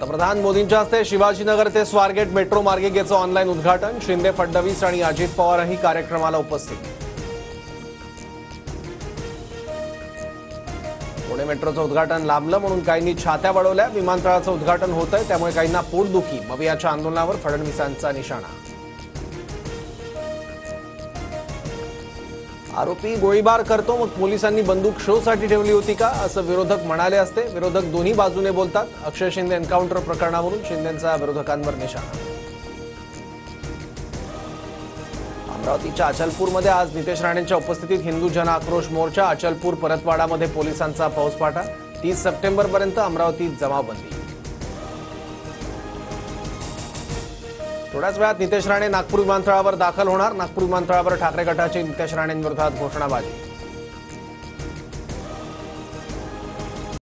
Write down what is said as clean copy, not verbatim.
पंतप्रधान मोदींच्या हस्ते शिवाजीनगर ते स्वारगेट मेट्रो मार्गिकेचं ऑनलाईन उद्घाटन। शिंदे, फडणवीस आणि अजित पवारही कार्यक्रमाला उपस्थित। पुणे मेट्रोचं उद्घाटन लांबलं म्हणून काहींनी छात्या वळवल्या। विमानतळाचं उद्घाटन होतंय त्यामुळे काहींना पोटदुखी। मवियाच्या आंदोलनावर फडणवीसांचा निशाणा। आरोपी गोळीबार करतो मग पोलिसांनी बंदूक शोसाठी ठेवली होती का, असं विरोधक म्हणाले असते। विरोधक दोन्ही बाजूने बोलतात। अक्षय शिंदे एन्काउंटर प्रकरणावरून शिंदेंचा विरोधकांवर निशाणा। अमरावतीच्या अचलपूरमध्ये आज नितेश राणेंच्या उपस्थितीत हिंदू जन आक्रोश मोर्चा। अचलपूर परतवाडामध्ये पोलिसांचा फौजफाटा। 30 सप्टेंबरपर्यंत अमरावतीत जमावबंदी। थोड्याच वेळात नितेश राणे नागपूर विमानतळावर दाखल होणार। नागपूर विमानतळावर ठाकरे गटाची नितेश राणेंविरोधात घोषणाबाजी।